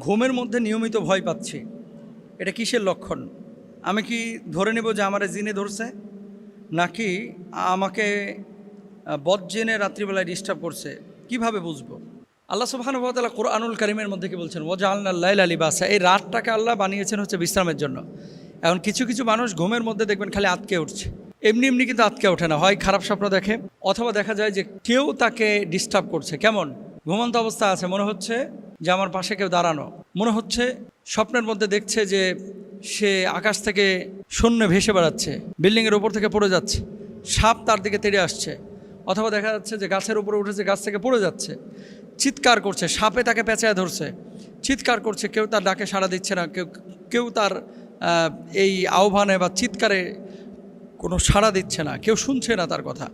ঘুমের মধ্যে নিয়মিত ভয় পাচ্ছি, এটা কিসের লক্ষণ? আমি কি ধরে নেব যে আমার জিনে ধরছে, নাকি আমাকে বজ্জিনে রাত্রিবেলায় ডিস্টার্ব করছে? কিভাবে বুঝবো? আল্লাহ সুবহানাহু ওয়া তাআলা কোরআনুল কারীমের মধ্যে কি বলছেন? ওয়াজআলনাল লাইলা লিবাসা। এই রাতটাকে আল্লাহ বানিয়েছেন হচ্ছে বিশ্রামের জন্য। এখন কিছু কিছু মানুষ ঘুমের মধ্যে দেখবেন খালি আটকে উঠছে, এমনি এমনি কিন্তু আটকে ওঠে না, হয় খারাপ স্বপ্ন দেখে অথবা দেখা যায় যে কেউ তাকে ডিস্টার্ব করছে। কেমন? ঘুমন্ত অবস্থা আছে, মনে হচ্ছে যে আমার পাশে কেউ দাঁড়ানো, মনে হচ্ছে স্বপ্নের মধ্যে দেখছে যে সে আকাশ থেকে শূন্যে ভেসে বেড়াচ্ছে, বিল্ডিংয়ের ওপর থেকে পড়ে যাচ্ছে, সাপ তার দিকে তেড়ে আসছে, অথবা দেখা যাচ্ছে যে গাছের উপরে উঠেছে, গাছ থেকে পড়ে যাচ্ছে, চিৎকার করছে, সাপে তাকে পেঁচায় ধরছে, চিৎকার করছে, কেউ তার ডাকে সাড়া দিচ্ছে না, কেউ তার এই আহ্বানে বা চিৎকারে কোনো সাড়া দিচ্ছে না, কেউ শুনছে না তার কথা।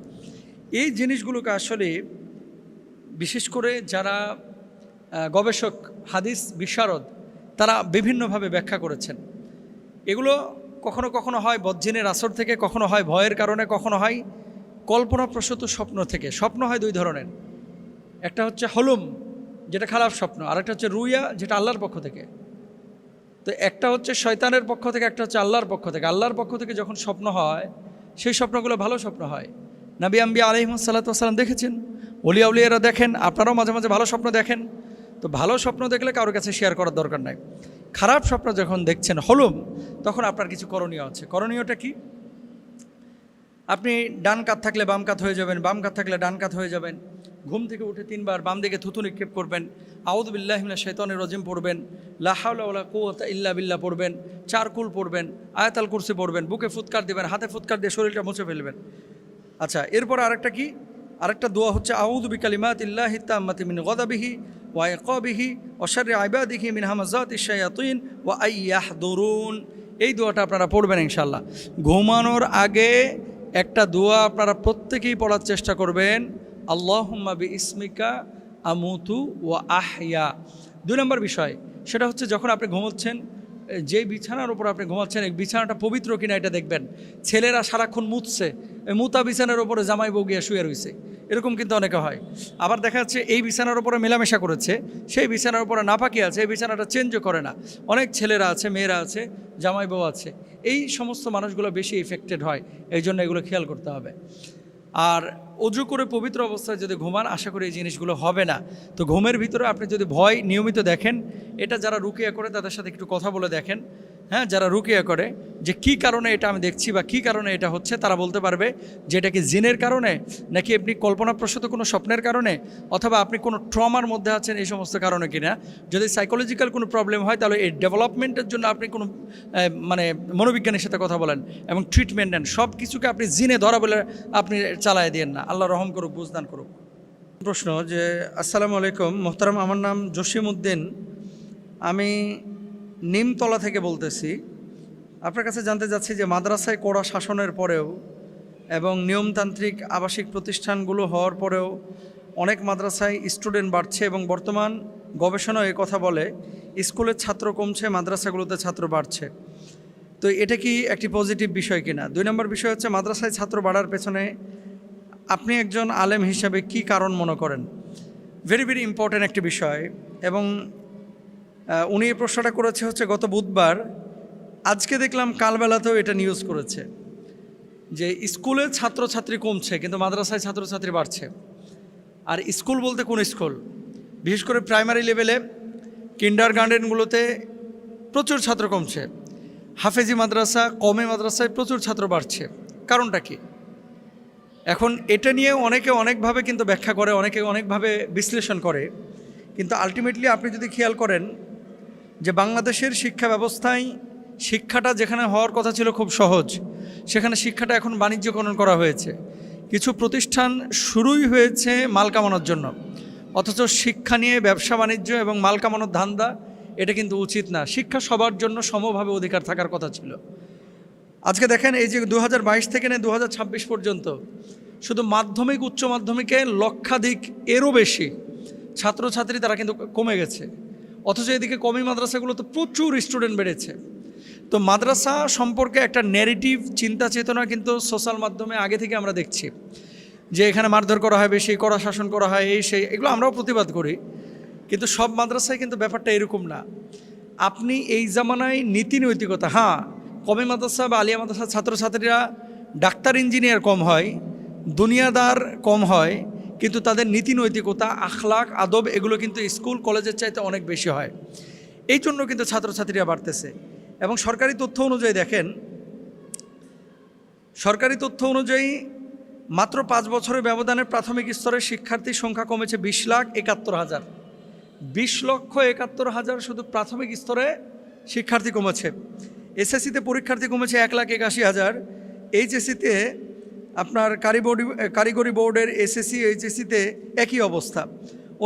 এই জিনিসগুলোকে আসলে বিশেষ করে যারা গবেষক, হাদিস বিশারদ, তারা বিভিন্নভাবে ব্যাখ্যা করেছেন। এগুলো কখনো কখনো হয় বজ্জিনের আসর থেকে, কখনো হয় ভয়ের কারণে, কখনো হয় কল্পনাপ্রসূত স্বপ্ন থেকে। স্বপ্ন হয় দুই ধরনের, একটা হচ্ছে হলুম, যেটা খারাপ স্বপ্ন, আর একটা হচ্ছে রুইয়া, যেটা আল্লাহর পক্ষ থেকে। তো একটা হচ্ছে শয়তানের পক্ষ থেকে, একটা হচ্ছে আল্লাহর পক্ষ থেকে। আল্লাহর পক্ষ থেকে যখন স্বপ্ন হয়, সেই স্বপ্নগুলো ভালো স্বপ্ন হয়। নবী আম্বিয়া আলাইহিস সালাতু ওয়াস সালাম দেখেছেন, ওলিয়া উলিয়ারা দেখেন, আপনারাও মাঝে মাঝে ভালো স্বপ্ন দেখেন। তো ভালো স্বপ্ন দেখলে কারোর কাছে শেয়ার করার দরকার নাই। খারাপ স্বপ্ন যখন দেখছেন হলুম, তখন আপনার কিছু করণীয় আছে। করণীয়টা কি? আপনি ডান কাত থাকলে বাম কাত হয়ে যাবেন, বাম কাত থাকলে ডান কাত হয়ে যাবেন। ঘুম থেকে উঠে 3 বার বাম দিকে থুতু নিক্ষেপ করবেন, আউযু বিল্লাহি মিনাশ শাইতানির রাজিম পড়বেন, লা হাওলা ওয়ালা কুওয়াতা ইল্লা বিল্লাহ পড়বেন, 4 কুল পড়বেন, আয়াতুল কুরসি পড়বেন, বুকে ফুৎকার দিবেন, হাতে ফুৎকার দিয়ে শরীরটা মুছে ফেলবেন। আচ্ছা, এরপর আরেকটা কি? আরেকটা দোয়া হচ্ছে আউযু বিকালিমাতিল্লাহি তাম্মাতি মিন গাযাবিহি ওয়া ইকাবিহি ওয়া শাররি ইবাদিহি মিন হামাযাতিশ শায়াতিন ওয়া আইয়াহদুরুন। এই দোয়াটা আপনারা পড়বেন ইনশাআল্লাহ। ঘুমানোর আগে একটা দোয়া আপনারা প্রত্যেকেই পড়ার চেষ্টা করবেন, আল্লাহুম্মা বিইসমিকা আমুতু ওয়া আহইয়া। 2 নম্বর বিষয়, সেটা হচ্ছে যখন আপনি ঘুমোচ্ছেন, যে বিছানার উপর আপনি ঘুমাচ্ছেন, এই বিছানাটা পবিত্র কিনা এটা দেখবেন। ছেলেরা সারাক্ষণ মুতছে, এই মুতা বিছানার উপরে জামাই বউ গিয়ে শুয়ে রয়েছে, এরকম কিন্তু অনেকে হয়। আবার দেখা যাচ্ছে এই বিছানার উপরে মেলামেশা করেছে, সেই বিছানার উপরে নাপাকি আছে, এই বিছানাটা চেঞ্জও করে না। অনেক ছেলেরা আছে, মেয়েরা আছে, জামাই বউ আছে, এই সমস্ত মানুষগুলো বেশি এফেক্টেড হয়। এই জন্য এগুলো খেয়াল করতে হবে। আর অজু করে পবিত্র অবস্থায় যদি ঘুমান, আশা করি এই জিনিসগুলো হবে না। তো ঘুমের ভিতরে আপনি যদি ভয় নিয়মিত দেখেন, এটা যারা রুকিয়া করে তাদের সাথে একটু কথা বলে দেখেন। হ্যাঁ, যারা রুকিয়া করে যে কী কারণে এটা আমি দেখছি বা কী কারণে এটা হচ্ছে, তারা বলতে পারবে যে এটা কি জিনের কারণে, নাকি আপনি কল্পনাপ্রসূত কোনো স্বপ্নের কারণে, অথবা আপনি কোনো ট্রমার মধ্যে আছেন, এই সমস্ত কারণে কিনা। যদি সাইকোলজিক্যাল কোনো প্রবলেম হয়, তাহলে এই ডেভেলপমেন্টের জন্য আপনি কোনো মানে মনোবিজ্ঞানীর সাথে কথা বলেন এবং ট্রিটমেন্ট নেন। সব কিছুকে আপনি জিনে ধরা বলে আপনি চালায় দিয়েন না। আল্লাহ রহম করুক, বুঝদান করুক। প্রশ্ন যে, আসসালামু আলাইকুম মোহতারাম, আমার নাম জসিম উদ্দিন, আমি নিমতলা থেকে বলতেছি। আপনার কাছে জানতে চাচ্ছি যে মাদ্রাসায় কড়া শাসনের পরেও এবং নিয়মতান্ত্রিক আবাসিক প্রতিষ্ঠানগুলো হওয়ার পরেও অনেক মাদ্রাসায় স্টুডেন্ট বাড়ছে এবং বর্তমান গবেষণাও এই কথা বলে স্কুলের ছাত্র কমছে, মাদ্রাসাগুলোতে ছাত্র বাড়ছে। তো এটা কি একটি পজিটিভ বিষয় কিনা? 2 নম্বর বিষয় হচ্ছে, মাদ্রাসায় ছাত্র বাড়ার পেছনে আপনি একজন আলেম হিসাবে কি কারণ মনে করেন? ভেরি ভেরি ইম্পর্ট্যান্ট একটি বিষয়। এবং উনি এই প্রশ্নটা করেছে হচ্ছে গত বুধবার। আজকে দেখলাম কালবেলাতেও এটা নিউজ করেছে যে স্কুলে ছাত্রছাত্রী কমছে কিন্তু মাদ্রাসায় ছাত্রছাত্রী বাড়ছে। আর স্কুল বলতে কোন স্কুল? বিশেষ করে প্রাইমারি লেভেলে কিন্ডার গার্ডেনগুলোতে প্রচুর ছাত্র কমছে, হাফেজি মাদ্রাসা, কওমি মাদ্রাসায় প্রচুর ছাত্র বাড়ছে। কারণটা কি? এখন এটা নিয়ে অনেকে অনেকভাবে কিন্তু ব্যাখ্যা করে, অনেকে অনেকভাবে বিশ্লেষণ করে, কিন্তু আলটিমেটলি আপনি যদি খেয়াল করেন যে বাংলাদেশের শিক্ষা ব্যবস্থায় শিক্ষাটা যেখানে হওয়ার কথা ছিল খুব সহজ, সেখানে শিক্ষাটা এখন বাণিজ্যকরণ করা হয়েছে। কিছু প্রতিষ্ঠান শুরুই হয়েছে মাল কামানোর জন্য, অথচ শিক্ষা নিয়ে ব্যবসা বাণিজ্য এবং মাল কামানোর ধান্দা, এটা কিন্তু উচিত না। শিক্ষা সবার জন্য সমভাবে অধিকার থাকার কথা ছিল। আজকে দেখেন, এই যে 2022 থেকে নিয়ে 2026 পর্যন্ত শুধু মাধ্যমিক, উচ্চ মাধ্যমিকে লক্ষাধিক এরও বেশি ছাত্রছাত্রী তারা কিন্তু কমে গেছে, অথচ এদিকে কওমি মাদ্রাসাগুলোতে প্রচুর স্টুডেন্ট বেড়েছে। তো মাদ্রাসা সম্পর্কে একটা ন্যারেটিভ চিন্তা চেতনা কিন্তু সোশ্যাল মাধ্যমে আগে থেকে আমরা দেখছি যে এখানে মারধর করা হয় বেশি, কড়া শাসন করা হয়, এই সেই, এগুলো আমরাও প্রতিবাদ করি। কিন্তু সব মাদ্রাসায় কিন্তু ব্যাপারটা এরকম না। আপনি এই জামানায় নীতি নৈতিকতা, হ্যাঁ কমে মাদ্রাসা বা আলিয়া মাদ্রাসার ছাত্রছাত্রীরা ডাক্তার ইঞ্জিনিয়ার কম হয়, দুনিয়াদার কম হয়, কিন্তু তাদের নীতি নৈতিকতা, আখলাক, আদব এগুলো কিন্তু স্কুল কলেজের চাইতে অনেক বেশি হয়। এই জন্য কিন্তু ছাত্রছাত্রীরা বাড়তেছে। এবং সরকারি তথ্য অনুযায়ী দেখেন, সরকারি তথ্য অনুযায়ী মাত্র 5 বছরের ব্যবধানে প্রাথমিক স্তরের শিক্ষার্থীর সংখ্যা কমেছে 20,71,000। 20,71,000 শুধু প্রাথমিক স্তরে শিক্ষার্থী কমেছে। এসএসসিতে পরীক্ষার্থী কমেছে 1,81,000। এইচএসসিতে আপনার কারিগরি বোর্ডের এসএসসি এইচএসসিতে একই অবস্থা।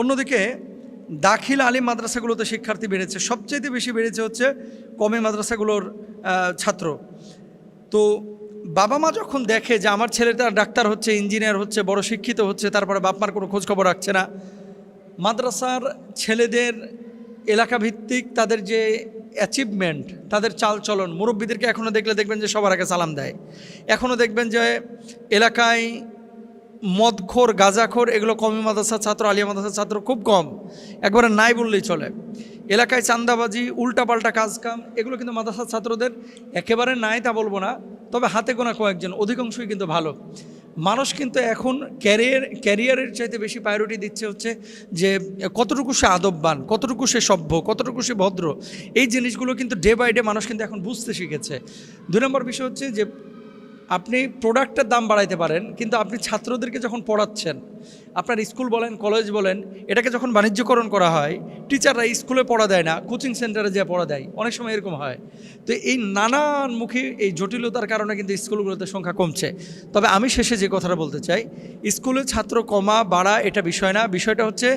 অন্যদিকে দাখিল আলিম মাদ্রাসাগুলোতে শিক্ষার্থী বেড়েছে, সবচেয়ে বেশি বেড়েছে হচ্ছে কমে মাদ্রাসাগুলোর ছাত্র। তো বাবা মা যখন দেখে যে আমার ছেলেটা ডাক্তার হচ্ছে, ইঞ্জিনিয়ার হচ্ছে, বড় শিক্ষিত হচ্ছে, তারপরে বাপমার কোনো খোঁজখবর রাখছে না, মাদ্রাসার ছেলেদের এলাকাভিত্তিক তাদের যে অ্যাচিভমেন্ট, তাদের চালচলন, মুরব্বীদেরকে এখনও দেখবেন যে সবার আগে সালাম দেয়। এখনও দেখবেন যে এলাকায় মদখোর, গাঁজাখোর এগুলো কমি মাদ্রাসার ছাত্র, আলিয়া মাদ্রাসার ছাত্র খুব কম, একবারে নাই বললেই চলে। এলাকায় চাঁদাবাজি, উল্টাপাল্টা কাজকাম এগুলো কিন্তু মাদ্রাসার ছাত্রদের একেবারে নাই তা বলবো না, তবে হাতে গোনা কয়েকজন, অধিকাংশই কিন্তু ভালো। মানুষ কিন্তু এখন ক্যারিয়ারের চাইতে বেশি প্রায়োরিটি দিচ্ছে হচ্ছে যে কতটুকু সে আদববান, কতটুকু সে সভ্য, কতটুকু সে ভদ্র। এই জিনিসগুলো কিন্তু ডে বাই ডে মানুষ কিন্তু এখন বুঝতে শিখেছে। 2 নম্বর বিষয় হচ্ছে যে আপনি প্রোডাক্টের দাম বাড়াইতে পারেন, কিন্তু আপনি ছাত্রদেরকে যখন পড়াচ্ছেন, আপনার স্কুল বলেন, কলেজ বলেন, এটাকে যখন বাণিজ্যকরণ করা হয়, টিচাররা স্কুলে পড়া দেয় না, কোচিং সেন্টারে যেয়ে পড়া দেয়, অনেক সময় এরকম হয়। তো এই নানানমুখী এই জটিলতার কারণে কিন্তু স্কুলগুলোতে সংখ্যা কমছে। তবে আমি শেষে যে কথাটা বলতে চাই, স্কুলে ছাত্র কমা বাড়া এটা বিষয় না, বিষয়টা হচ্ছে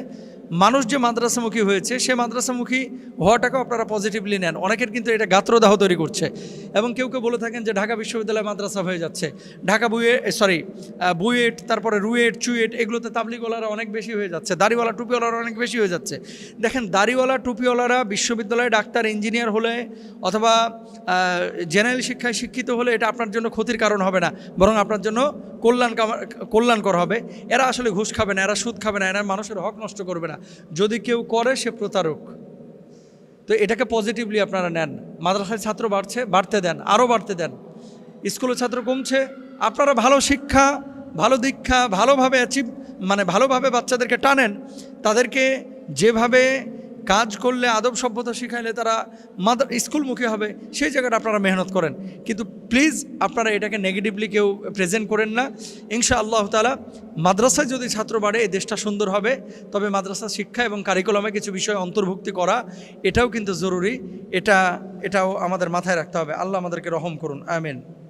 মানুষ যে মাদ্রাসামুখী হয়েছে, সে মাদ্রাসামুখী হওয়াটাকেও আপনারা পজিটিভলি নেন। অনেকের কিন্তু এটা গাত্রদাহ তৈরি করছে। এবং কেউ বলে থাকেন যে ঢাকা বিশ্ববিদ্যালয় মাদ্রাসা হয়ে যাচ্ছে, ঢাকা বুয়েট, তারপরে রুয়েট, চুয়েট এগুলোতে তাবলিগওয়ালারা অনেক বেশি হয়ে যাচ্ছে, দাড়িওয়ালা টুপিওয়ালারা অনেক বেশি হয়ে যাচ্ছে। দেখেন, দাড়িওয়ালা টুপিওয়ালারা বিশ্ববিদ্যালয়ে ডাক্তার, ইঞ্জিনিয়ার হলে অথবা জেনারেল শিক্ষায় শিক্ষিত হলে এটা আপনার জন্য ক্ষতির কারণ হবে না, বরং আপনার জন্য কল্যাণকর হবে। এরা আসলে ঘুষ খাবে না, এরা সুদ খাবে না, এরা মানুষের হক নষ্ট করবে না। যদি কেউ করে সে প্রতারক। তো এটাকে পজিটিভলি আপনারা নেন। মাদ্রাসায় ছাত্র বাড়তে দেন, আরও বাড়তে দেন। স্কুলের ছাত্র কমছে, আপনারা ভালো শিক্ষা, ভালো দীক্ষা, ভালোভাবে বাচ্চাদেরকে টানেন। তাদেরকে যেভাবে কাজ করলে, আদব সভ্যতা শিখাইলে তারা স্কুলমুখী হবে, সেই জায়গাটা আপনারা মেহনত করেন। কিন্তু প্লিজ আপনারা এটাকে নেগেটিভলি কেউ প্রেজেন্ট করেন না। ইনশাআল্লাহ তাআলা মাদ্রাসায় যদি ছাত্র বাড়ে এই দেশটা সুন্দর হবে। তবে মাদ্রাসা শিক্ষা এবং কারিকুলামে কিছু বিষয় অন্তর্ভুক্তি করা এটাও কিন্তু জরুরি। এটাও আমাদের মাথায় রাখতে হবে। আল্লাহ আমাদেরকে রহম করুন, আমিন।